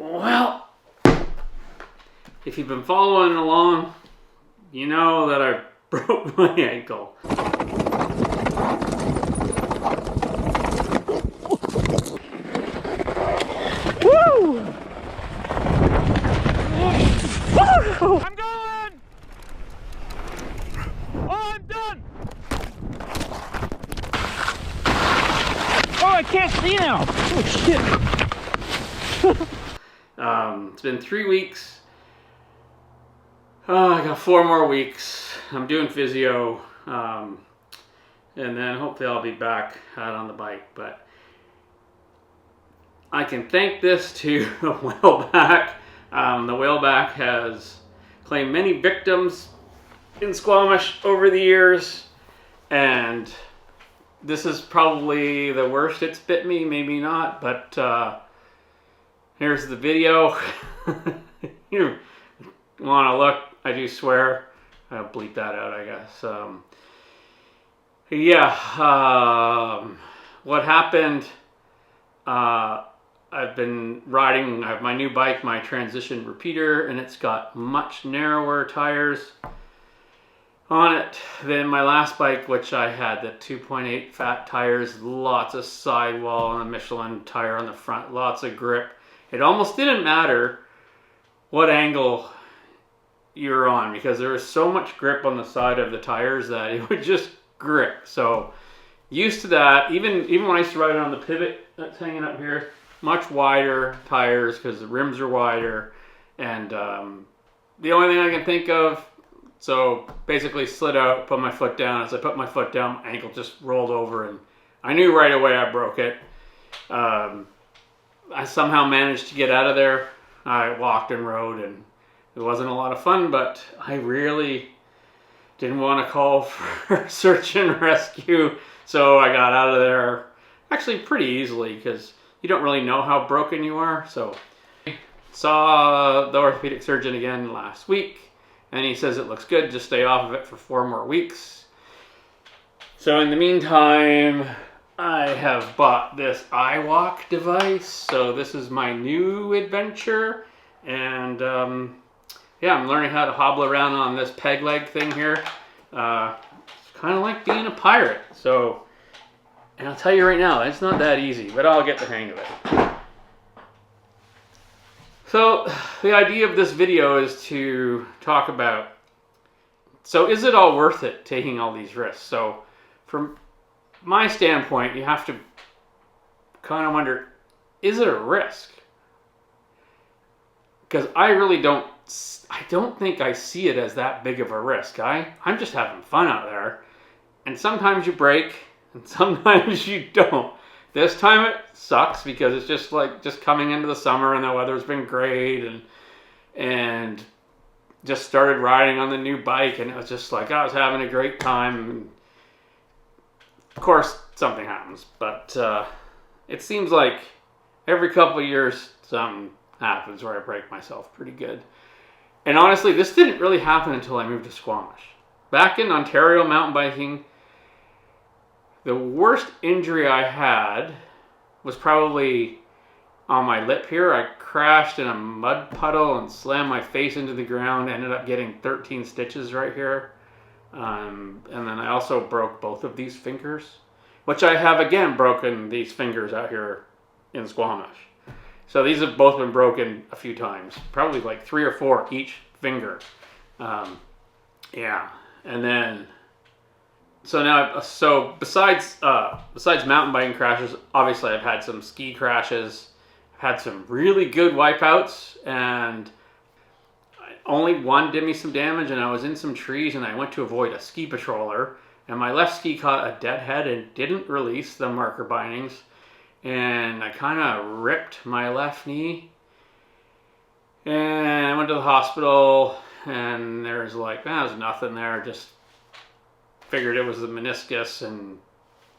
Well, if you've been following along, you know that I broke my ankle. Woo! I'm going! Oh, I'm done! Oh, I can't see now! Oh, shit! It's been 3 weeks. I got 4 more weeks. I'm doing physio. And then hopefully I'll be back out on the bike. But I can thank this to the whaleback. The whaleback has claimed many victims in Squamish over the years. And this is probably the worst it's bit me. Maybe not. But here's the video. You want to look. I do swear. I'll bleep that out, I guess. What happened, I've been riding, I have my new bike, my Transition repeater, and it's got much narrower tires on it than my last bike, which I had the 2.8 fat tires, lots of sidewall and a Michelin tire on the front, lots of grip. It almost didn't matter what angle you're on because there was so much grip on the side of the tires that it would just grip. So used to that. Even when I used to ride it on the pivot that's hanging up here, much wider tires because the rims are wider. And the only thing I can think of, so basically slid out, put my foot down. As I put my foot down, my ankle just rolled over, and I knew right away I broke it. I somehow managed to get out of there. I walked and rode, and it wasn't a lot of fun, but I really didn't want to call for search and rescue. So I got out of there actually pretty easily because you don't really know how broken you are. So I saw the orthopedic surgeon again last week, and he says it looks good. Just stay off of it for 4 more weeks. So in the meantime, I have bought this iWalk device. So this is my new adventure. And yeah, I'm learning how to hobble around on this peg leg thing here. It's kind of like being a pirate. So, and I'll tell you right now, it's not that easy, but I'll get the hang of it. So the idea of this video is to talk about, so is it all worth it taking all these risks? So from my standpoint, you have to kind of wonder, is it a risk? Because I don't think I see it as that big of a risk. I'm just having fun out there. And sometimes you break, and sometimes you don't. This time it sucks because it's just coming into the summer and the weather's been great, and just started riding on the new bike, and it was just like I was having a great time. And of course, something happens, but it seems like every couple of years something happens where I break myself pretty good. And honestly, this didn't really happen until I moved to Squamish. Back in Ontario mountain biking, the worst injury I had was probably on my lip here. I crashed in a mud puddle and slammed my face into the ground. Ended up getting 13 stitches right here. And then I also broke both of these fingers, which I have again broken these fingers out here in Squamish. So these have both been broken a few times, probably like 3 or 4 each finger. Yeah, and then so besides mountain biking crashes, obviously I've had some ski crashes, I've had some really good wipeouts, and only one did me some damage, and I was in some trees, and I went to avoid a ski patroller, and my left ski caught a dead head and didn't release the marker bindings. And I kind of ripped my left knee, and I went to the hospital, and there's like, there's nothing there, just figured it was the meniscus, and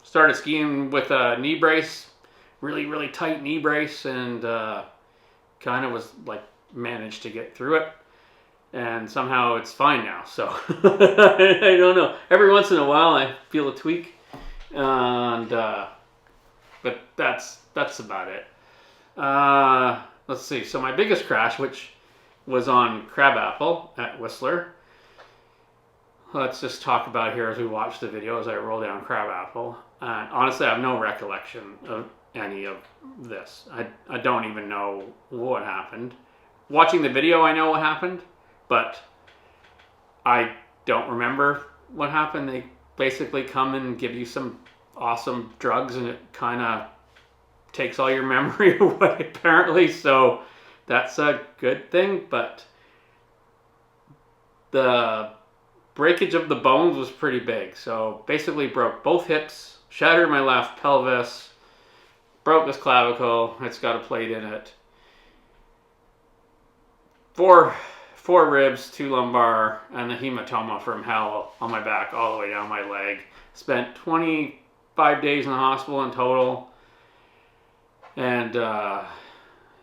started skiing with a knee brace, really, really tight knee brace, and kind of was like, managed to get through it, and somehow it's fine now, so I don't know. Every once in a while I feel a tweak, and but that's about it. let's see. So my biggest crash, which was on Crabapple at Whistler. Let's just talk about here as we watch the video as I roll down Crabapple. Honestly, I have no recollection of any of this. I don't even know what happened. Watching the video, I know what happened, but I don't remember what happened. They basically come and give you some awesome drugs, and it kind of takes all your memory away, apparently. So that's a good thing, but the breakage of the bones was pretty big. So basically broke both hips, shattered my left pelvis, broke this clavicle. It's got a plate in it. Four ribs, 2 lumbar, and a hematoma from hell on my back all the way down my leg. Spent 25 days in the hospital in total. And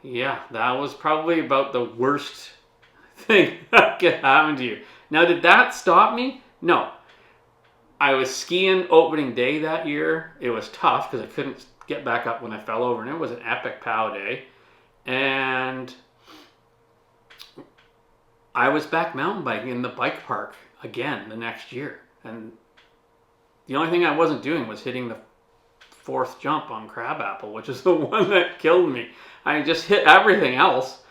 yeah, that was probably about the worst thing that could happen to you. Now, did that stop me? No. I was skiing opening day that year. It was tough because I couldn't get back up when I fell over, and it was an epic POW day. And I was back mountain biking in the bike park again the next year. And the only thing I wasn't doing was hitting the 4th jump on Crabapple, which is the one that killed me. I just hit everything else.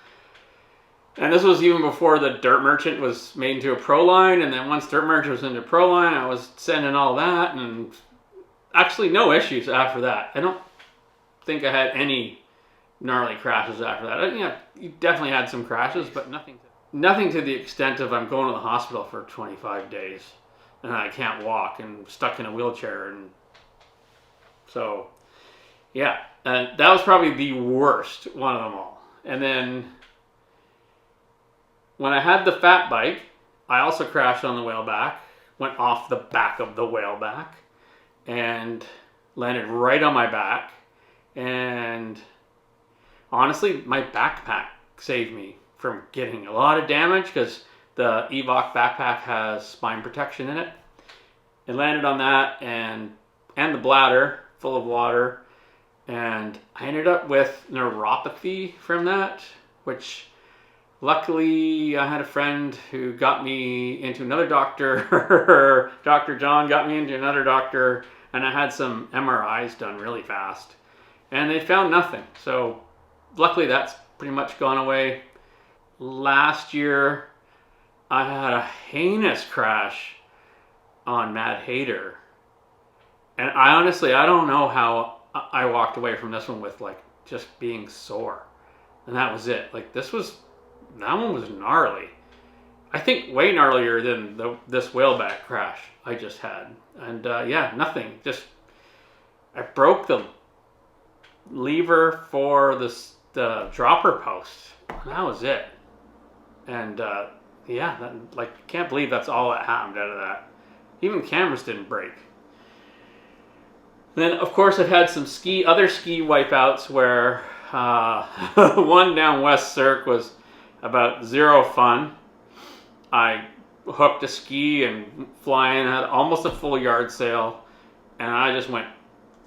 And this was even before the Dirt Merchant was made into a pro line. And then once Dirt Merchant was into pro line, I was sending all that. And actually no issues after that. I don't think I had any gnarly crashes after that. You definitely had some crashes, but nothing to the extent of I'm going to the hospital for 25 days. And I can't walk and stuck in a wheelchair. And so, yeah, that was probably the worst one of them all. And then when I had the fat bike, I also crashed on the whaleback, went off the back of the whaleback, and landed right on my back. And honestly, my backpack saved me from getting a lot of damage because the iWalk backpack has spine protection in it. It landed on that and the bladder full of water, and I ended up with neuropathy from that, which luckily I had a friend who got me into another doctor. Dr. John got me into another doctor, and I had some MRIs done really fast, and they found nothing. So luckily that's pretty much gone away. Last year I had a heinous crash on Mad Hater. And I don't know how I walked away from this one with like just being sore. And that was it. Like that one was gnarly. I think way gnarlier than this whaleback crash I just had. And yeah, nothing. Just, I broke the lever for the dropper post. And that was it. And yeah, can't believe that's all that happened out of that. Even cameras didn't break. Then, of course, I've had some other ski wipeouts where one down West Cirque was about zero fun. I hooked a ski and flying, had almost a full yard sail, and I just went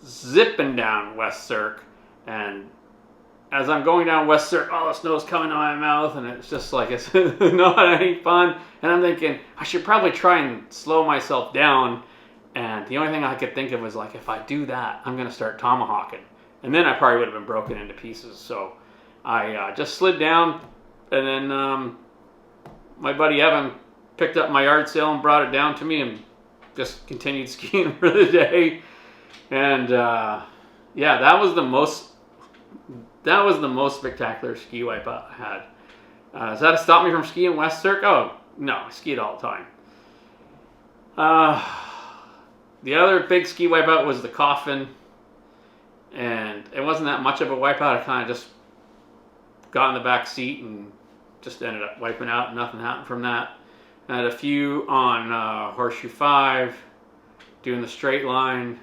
zipping down West Cirque. And as I'm going down West Cirque, all the snow's coming out of my mouth, and it's just like, it's not any fun. And I'm thinking, I should probably try and slow myself down. And the only thing I could think of was like, if I do that, I'm going to start tomahawking. And then I probably would have been broken into pieces. So I just slid down, and then my buddy Evan picked up my yard sail and brought it down to me and just continued skiing for the day. And yeah, that was the most spectacular ski wipeout I had. Does that stop me from skiing West Cirque? Oh, no, I skied all the time. The other big ski wipeout was the coffin, and it wasn't that much of a wipeout. I kind of just got in the back seat and just ended up wiping out, and nothing happened from that. I had a few on Horseshoe 5, doing the straight line.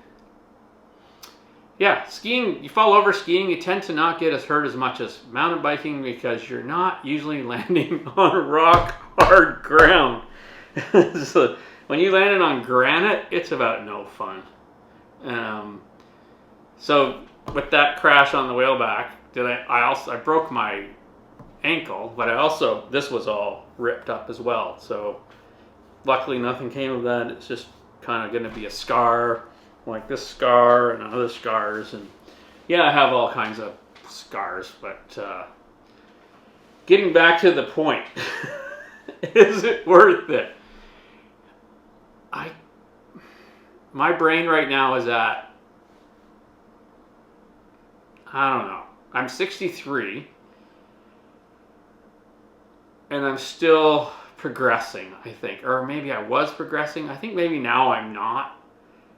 Yeah, skiing, you fall over skiing, you tend to not get as hurt as much as mountain biking because you're not usually landing on rock hard ground. So, when you landed on granite, it's about no fun. So with that crash on the whaleback, I broke my ankle, but this was all ripped up as well. So luckily nothing came of that. It's just kind of going to be a scar, like this scar and other scars. And yeah, I have all kinds of scars, but getting back to the point, is it worth it? My brain right now is at, I don't know. I'm 63, and I'm still progressing, I think. Or maybe I was progressing. I think maybe now I'm not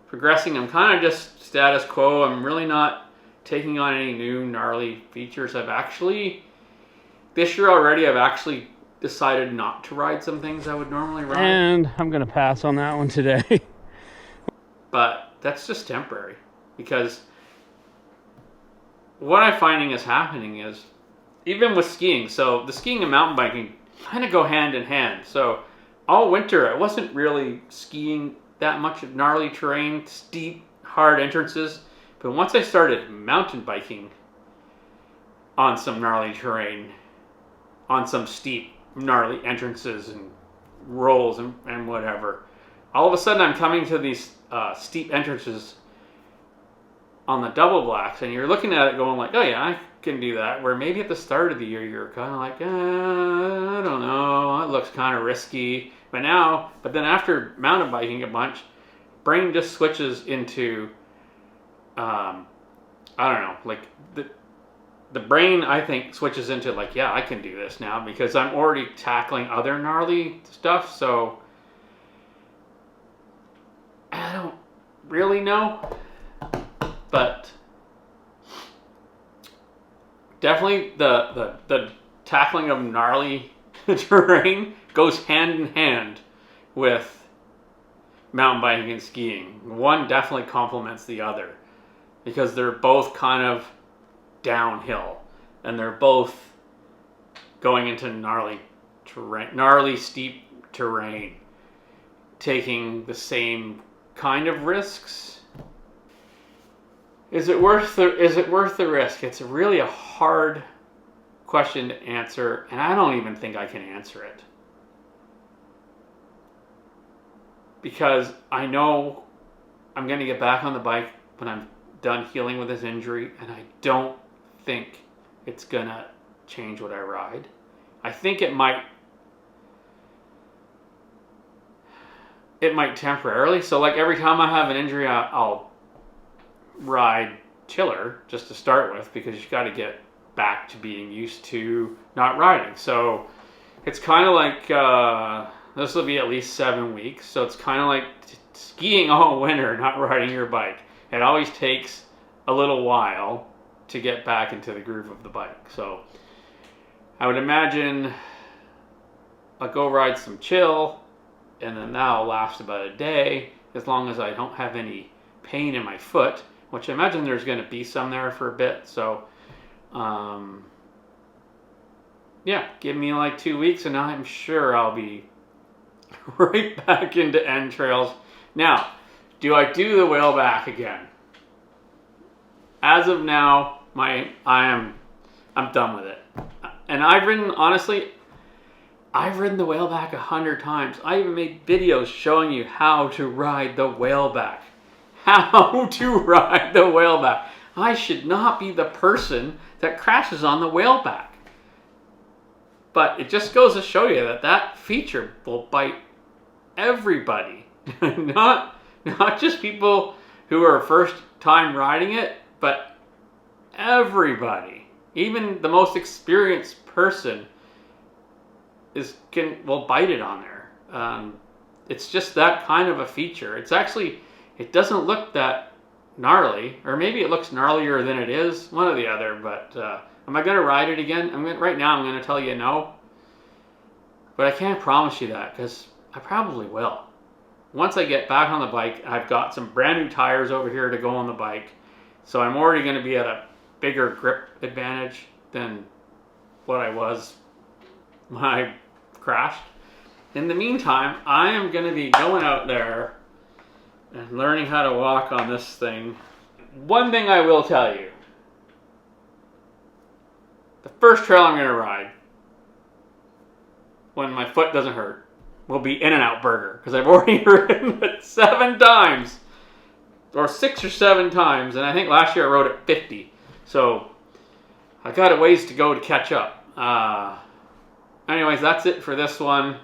progressing. I'm kind of just status quo. I'm really not taking on any new gnarly features. This year already, I've actually decided not to ride some things I would normally ride. And I'm going to pass on that one today. But that's just temporary, because what I'm finding is happening is, even with skiing, so the skiing and mountain biking kind of go hand in hand. So all winter, I wasn't really skiing that much of gnarly terrain, steep, hard entrances. But once I started mountain biking on some gnarly terrain, on some steep, gnarly entrances and rolls and whatever, all of a sudden I'm coming to these steep entrances on the double blacks, and you're looking at it going like, oh yeah, I can do that. Where maybe at the start of the year you're kind of like, I don't know, it looks kind of risky. But then after mountain biking a bunch, brain just switches into, I don't know, like the brain, I think, switches into like, yeah, I can do this now, because I'm already tackling other gnarly stuff. So I don't really know, but definitely the tackling of gnarly terrain goes hand in hand with mountain biking and skiing. One definitely complements the other, because they're both kind of downhill, and they're both going into gnarly steep terrain, taking the same kind of risks. Is it worth the risk? It's really a hard question to answer, and I don't even think I can answer it, because I know I'm going to get back on the bike when I'm done healing with this injury, and I don't think it's going to change what I ride. I think it might temporarily. So like every time I have an injury, I'll ride chiller just to start with, because you got to get back to being used to not riding. So it's kind of like this will be at least 7 weeks. So it's kind of like skiing all winter, not riding your bike. It always takes a little while to get back into the groove of the bike. So I would imagine I'll go ride some chill, and then that'll last about a day, as long as I don't have any pain in my foot, which I imagine there's going to be some there for a bit. So yeah, give me like 2 weeks, and I'm sure I'll be right back into end trails. Now, do I do the whaleback again? As of now, I'm done with it. And I've ridden the whaleback 100 times. I even made videos showing you how to ride the whaleback. How to ride the whaleback. I should not be the person that crashes on the whaleback. But it just goes to show you that feature will bite everybody. Not just people who are first time riding it, but everybody. Even the most experienced person will bite it on there. It's just that kind of a feature. It doesn't look that gnarly, or maybe it looks gnarlier than it is, one or the other. But am I going to ride it again? Right now I'm going to tell you no, but I can't promise you that, because I probably will. Once I get back on the bike, I've got some brand new tires over here to go on the bike, so I'm already going to be at a bigger grip advantage than what I was when I crashed. In the meantime, I am going to be going out there and learning how to walk on this thing. One thing I will tell you, the first trail I'm going to ride, when my foot doesn't hurt, will be In-N-Out Burger. Because I've already ridden it 7 times. Or 6 or 7 times. And I think last year I rode it 50. So I got a ways to go to catch up. Anyways, that's it for this one.